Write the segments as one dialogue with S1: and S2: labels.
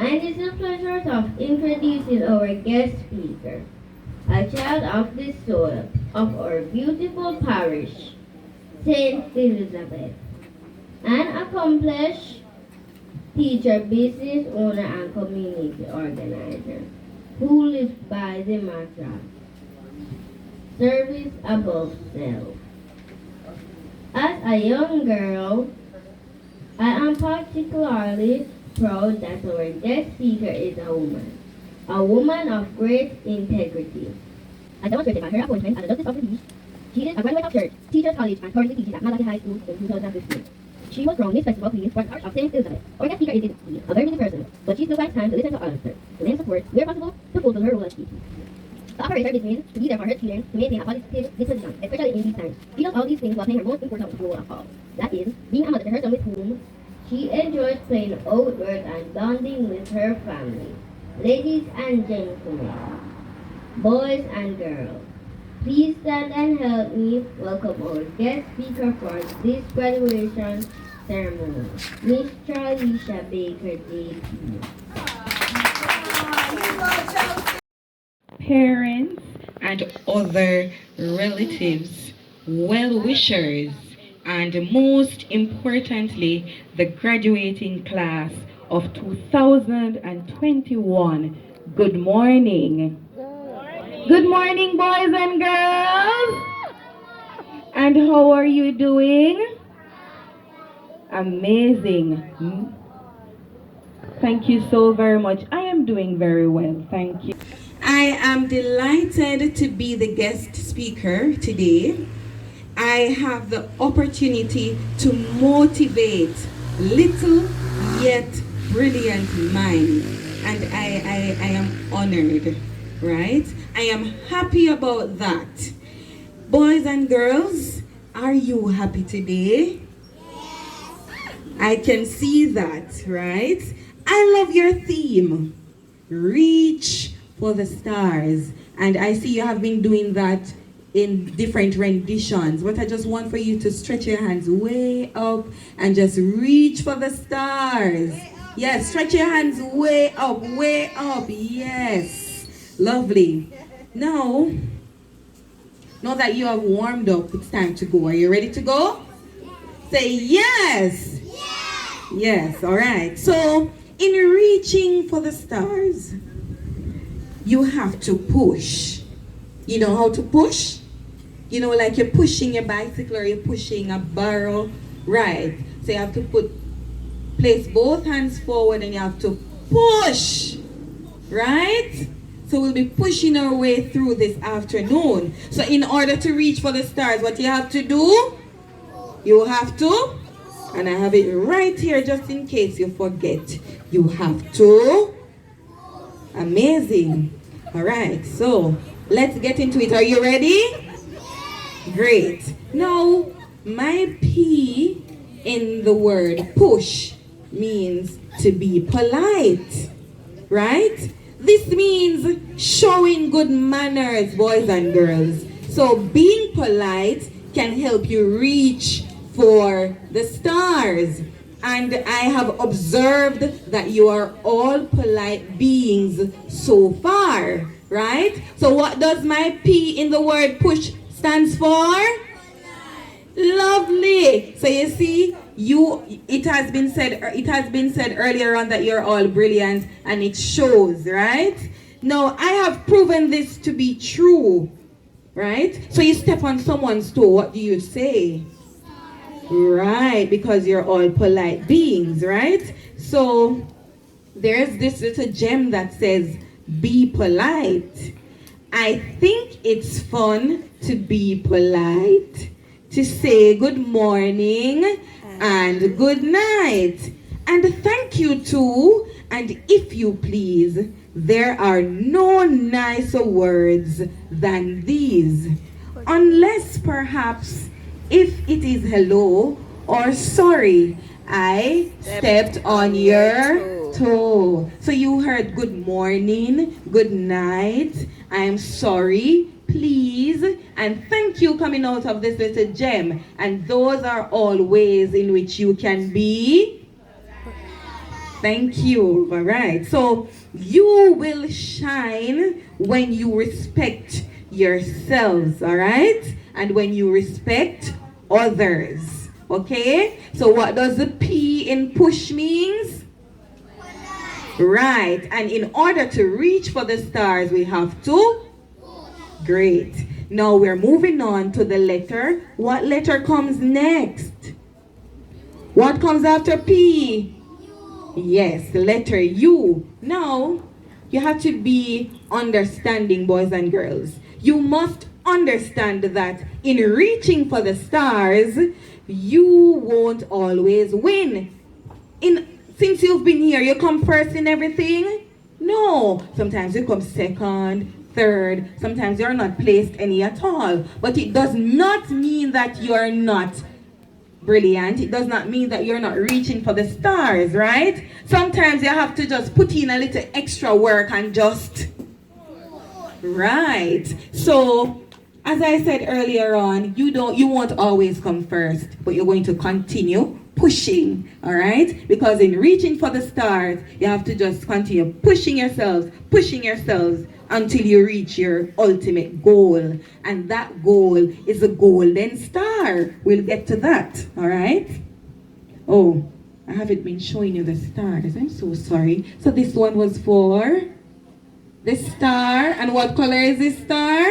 S1: And it's a pleasure of introducing our guest speaker, a child of the soil of our beautiful parish, Saint Elizabeth, an accomplished teacher, business owner, and community organizer who lives by the mantra, service above self. As a young girl, I am particularly proud that our guest speaker is a woman of great integrity. As demonstrated by her appointment as a Justice of the Peace, she is a graduate of Church, Teachers College, and currently teaches at Malachi High School in 2015. She was crowned Miss Festival Queen for the Parish of St. Elizabeth. Our guest speaker is a very busy person, but she still finds time to listen to others, to lend support where possible, to fulfill her role as teacher. To operate her business, to be there for her children, to maintain a positive disposition, especially in these times. She does all these things while playing her most important role of all. That is, being a mother to her son with whom she enjoys playing outdoors and bonding with her family. Ladies and gentlemen, boys and girls, please stand and help me welcome our guest speaker for this graduation ceremony, Miss Charlisha Baker, JP.
S2: Parents and other relatives, well-wishers, and most importantly, the graduating class of 2021. Good morning. Good morning, boys and girls. And how are you doing? Amazing. Thank you so very much. I am doing very well. Thank you. I am delighted to be the guest speaker today. I have the opportunity to motivate little yet brilliant minds, and I am honored, right? I am happy about that. Boys and girls, are you happy today? I can see that, right? I love your theme, reach for the stars. And I see you have been doing that in different renditions. But I just want for you to stretch your hands way up and just reach for the stars. Yes, stretch your hands way up, way up. Yes, lovely. Now that you have warmed up, it's time to go. Are you ready to go? Say yes. Yes, all right. So, in reaching for the stars, you have to push. You know how to push? You know, like you're pushing your bicycle or you're pushing a barrel, right? So you have to place both hands forward and you have to push, right? So we'll be pushing our way through this afternoon. So in order to reach for the stars, what you have to do? You have to, and I have it right here just in case you forget. You have to. Amazing. All right, so let's get into it. Are you ready? Great. Now, my P in the word push means to be polite, right? This means showing good manners, boys and girls. So being polite can help you reach for the stars. And I have observed that you are all polite beings so far, right? So what does my P in the word push stands for? Lovely. So you see, it has been said earlier on that you're all brilliant, and it shows, right? Now I have proven this to be true, right? So you step on someone's toe, what do you say? Right, because you're all polite beings, right? So there's this little gem that says, be polite. I think it's fun to be polite, to say good morning and good night. And thank you too, and if you please, there are no nicer words than these. Unless perhaps if it is hello or sorry, I stepped on your toe. So you heard good morning, good night, I'm sorry, please, and thank you coming out of this little gem. And those are all ways in which you can be Thank you. All right. So you will shine when you respect yourselves. All right. And when you respect others. Okay. So what does the P in push means? Right. And in order to reach for the stars, we have to. Great. Now we're moving on to the letter. What letter comes next? What comes after P? Yes, the letter U. Now, you have to be understanding, boys and girls. You must understand that in reaching for the stars, you won't always win. Since you've been here, you come first in everything? No. Sometimes you come second, third. Sometimes you're not placed any at all. But it does not mean that you're not brilliant. It does not mean that you're not reaching for the stars, right? Sometimes you have to just put in a little extra work and just... Right. So, as I said earlier on, you won't always come first, but you're going to continue pushing, all right? Because in reaching for the stars, you have to just continue pushing yourselves until you reach your ultimate goal. And that goal is a golden star. We'll get to that, all right? Oh, I haven't been showing you the stars. I'm so sorry. So this one was for the star. And what color is this star?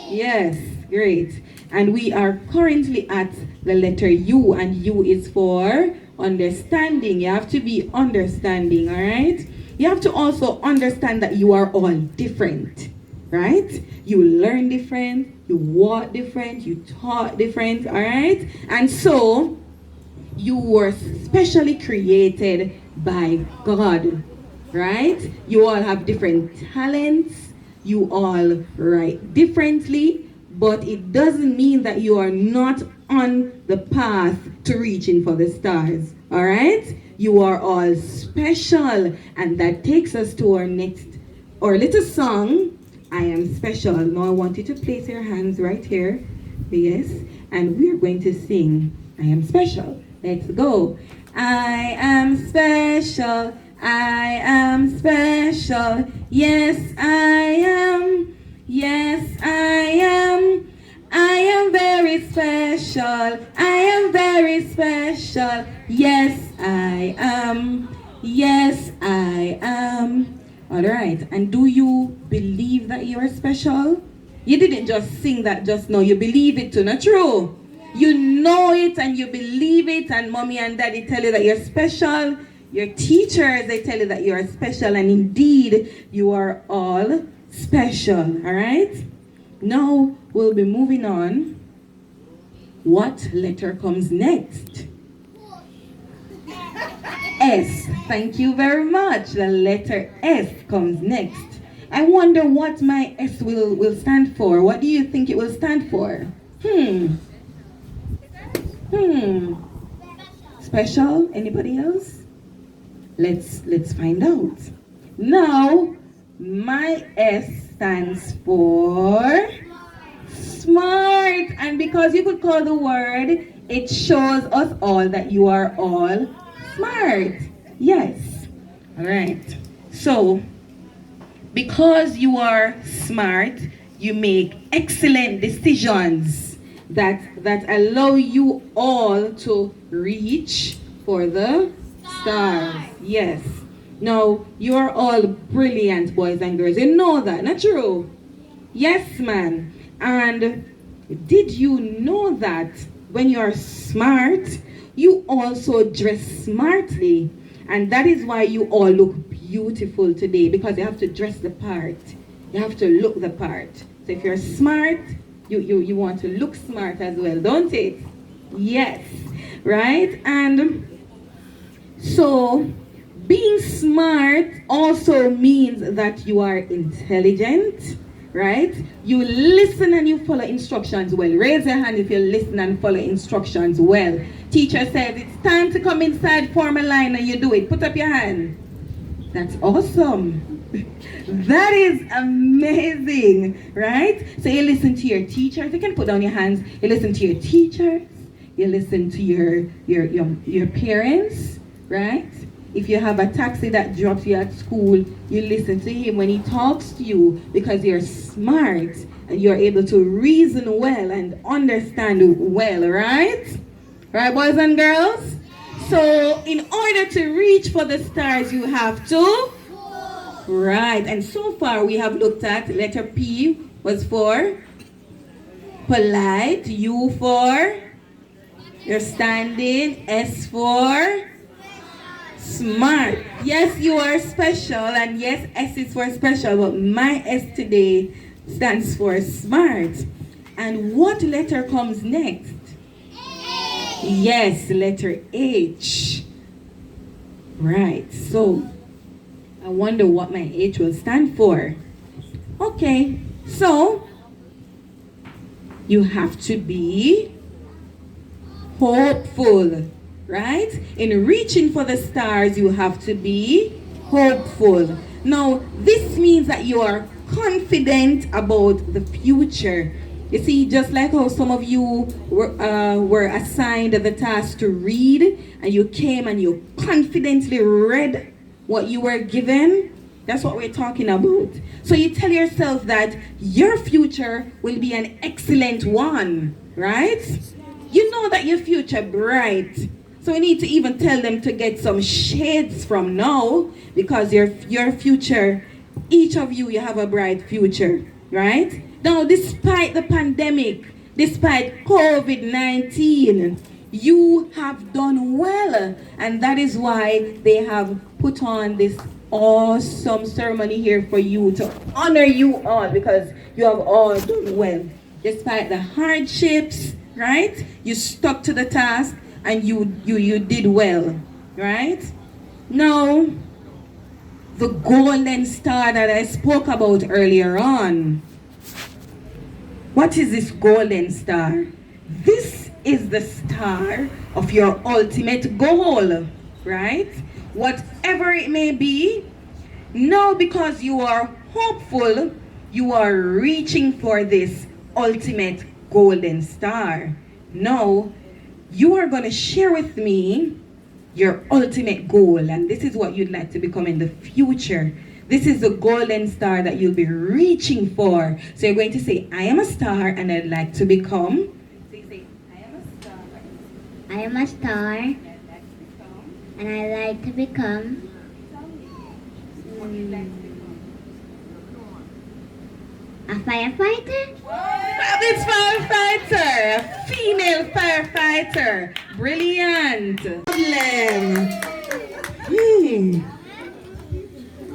S2: Yes, great. And we are currently at the letter U, and U is for understanding. You have to be understanding, all right? You have to also understand that you are all different, right? You learn different, you walk different, you talk different, all right? And so, you were specially created by God, right? You all have different talents, you all write differently, but it doesn't mean that you are not on the path to reaching for the stars, all right? You are all special, and that takes us to our little song, I Am Special. Now I want you to place your hands right here, yes, and we're going to sing I Am Special. Let's go. I am special, I am special, yes I am, yes I am. I am very special, I am very special, yes I am, yes I am. Alright, and do you believe that you are special? You didn't just sing that just now, you believe it too, not true? You know it and you believe it, and mommy and daddy tell you that you're special. Your teachers, they tell you that you are special, and indeed, you are all special, alright? Now, we'll be moving on. What letter comes next? S. Thank you very much. The letter S comes next. I wonder what my S will stand for. What do you think it will stand for? Special? Anybody else? Let's find out. Now, my S stands for smart. And because you could call the word, it shows us all that you are all smart. Yes. All right. So, because you are smart, you make excellent decisions that allow you all to reach for the stars. Yes. Now, you are all brilliant, boys and girls. You know that, not true? Yes, man. And did you know that when you are smart, you also dress smartly? And that is why you all look beautiful today, because you have to dress the part. You have to look the part. So if you're smart, you want to look smart as well, don't it? Yes. Right? And so, being smart also means that you are intelligent, right? You listen and you follow instructions well. Raise your hand if you listen and follow instructions well. Teacher says it's time to come inside, form a line, and you do it. Put up your hand. That's awesome. That is amazing, right? So you listen to your teachers. You can put down your hands. You listen to your teachers. You listen to your parents, right? If you have a taxi that drops you at school, you listen to him when he talks to you because you're smart and you're able to reason well and understand well, right? Right, boys and girls? So, in order to reach for the stars, you have to? Right, and so far we have looked at letter P was for polite, U for you're standing, S for smart. Yes, you are special, and yes, S is for special, but my S today stands for smart. And what letter comes next? Yes, letter H. Right, so I wonder what my H will stand for. Okay, so you have to be hopeful, right? In reaching for the stars, you have to be hopeful. Now, this means that you are confident about the future. You see, just like how some of you were assigned the task to read, and you came and you confidently read what you were given. That's what we're talking about. So you tell yourself that your future will be an excellent one, right? You know that your future bright. So we need to even tell them to get some shades from now, because your future, each of you have a bright future, right? Now, despite the pandemic, despite COVID-19, you have done well. And that is why they have put on this awesome ceremony here for you to honor you all, because you have all done well. Despite the hardships, right? You stuck to the task and you did well, right? Now, the golden star that I spoke about earlier on. What is this golden star? This is the star of your ultimate goal, right? Whatever it may be, now because you are hopeful, you are reaching for this ultimate golden star. Now, you are going to share with me your ultimate goal, and this is what you'd like to become in the future. This is the golden star that you'll be reaching for. So you're going to say, I am a star and I'd like to become. So you say, I am a star.
S1: I am a star and I like to become. A firefighter?
S2: Fabulous firefighter! A female firefighter! Brilliant! Problem.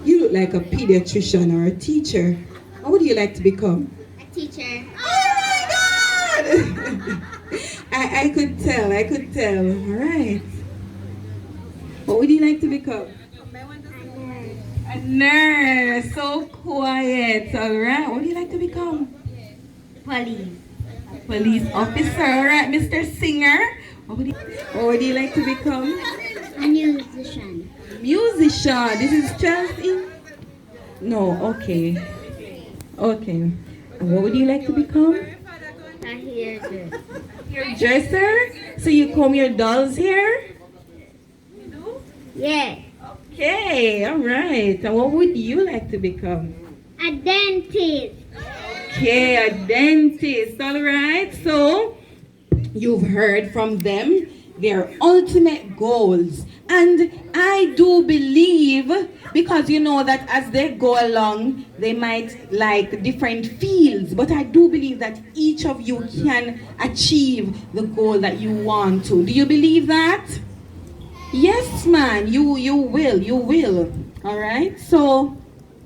S2: You look like a pediatrician or a teacher. What would you like to become?
S1: A teacher.
S2: Oh my God! I could tell. All right. What would you like to become? A nurse. So quiet. All right. What would you like to become?
S1: Police.
S2: Police officer. All right, Mr. Singer. What would you like to become?
S1: A musician.
S2: Musician. This is Chelsea. No. Okay. And what would you like to become?
S1: A hairdresser.
S2: Hairdresser. So you comb your doll's hair? You do?
S1: Yes.
S2: Okay, all right. And what would you like to become?
S1: A dentist.
S2: Okay, a dentist. All right. So you've heard from them their ultimate goals. And I do believe, because you know that as they go along, they might like different fields. But I do believe that each of you can achieve the goal that you want to. Do you believe that? Yes, man, you will. All right, so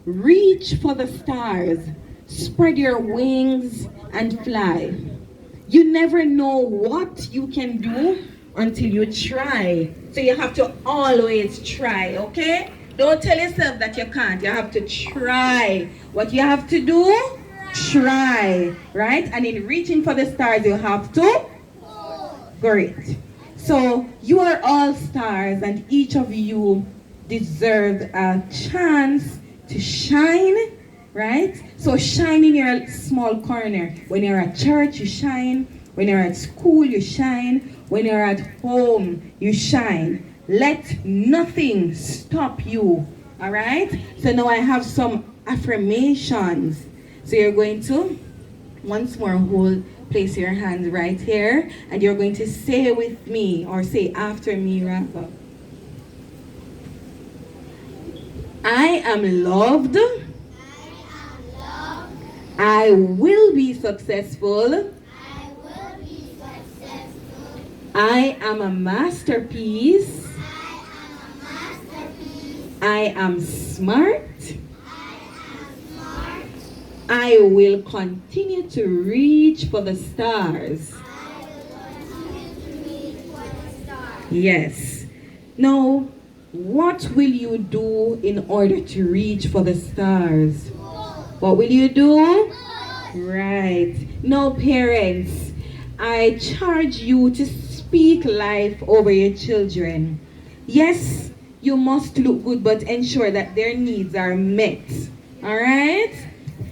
S2: reach for the stars, spread your wings and fly. You never know what you can do until you try. So you have to always try, okay? Don't tell yourself that you can't. You have to try. What you have to do? Try, right? And in reaching for the stars, you have to? Great. So you are all stars, and each of you deserve a chance to shine, right? So shine in your small corner. When you're at church, you shine. When you're at school, you shine. When you're at home, you shine. Let nothing stop you. All right? So now I have some affirmations. So you're going to once more place your hands right here, and you're going to say with me, or say after me rather. I am loved. I will be successful. I am a masterpiece. I am smart. I will continue to reach for the stars. Yes. Now, what will you do in order to reach for the stars? What will you do? Right. Now, parents, I charge you to speak life over your children. Yes, you must look good, but ensure that their needs are met. All right?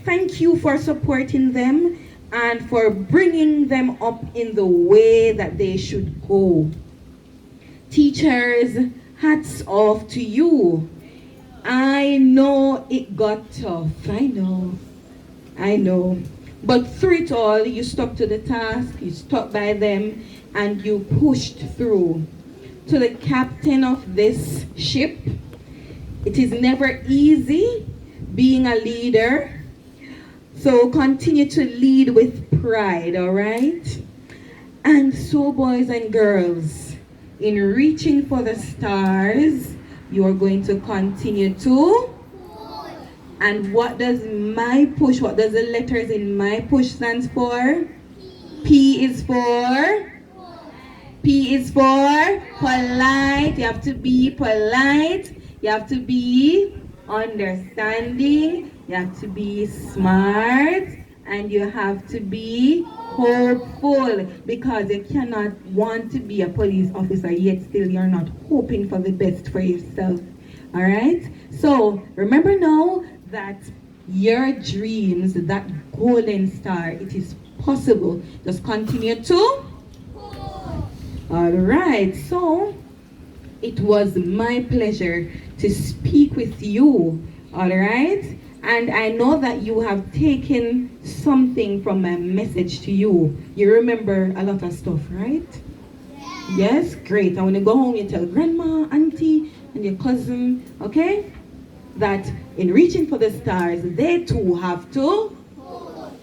S2: Thank you for supporting them and for bringing them up in the way that they should go. Teachers, hats off to you. I know it got tough. I know. But through it all, you stuck to the task, you stuck by them, and you pushed through. To the captain of this ship, it is never easy being a leader. So continue to lead with pride, all right? And so, boys and girls, in reaching for the stars, you are going to continue to. And what does my push, what does the letters in my push stands for? P is for? P is for polite. You have to be polite. You have to be understanding. You have to be smart. And you have to be hopeful. Because you cannot want to be a police officer yet still you're not hoping for the best for yourself. All right? So remember now that your dreams, that golden star, it is possible. Just continue to. All right, so it was my pleasure to speak with you, all right? And I know that you have taken something from my message to you. You remember a lot of stuff, right? Yes, great. And when you go home, you tell grandma, auntie, and your cousin, okay? That in reaching for the stars, they too have to.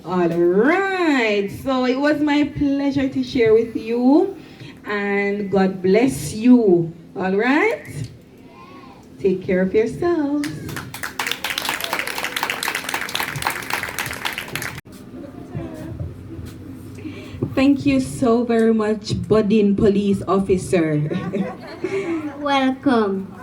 S2: All right, so it was my pleasure to share with you. And God bless you. All right? Take care of yourselves. Thank you so very much, budding police officer.
S1: Welcome.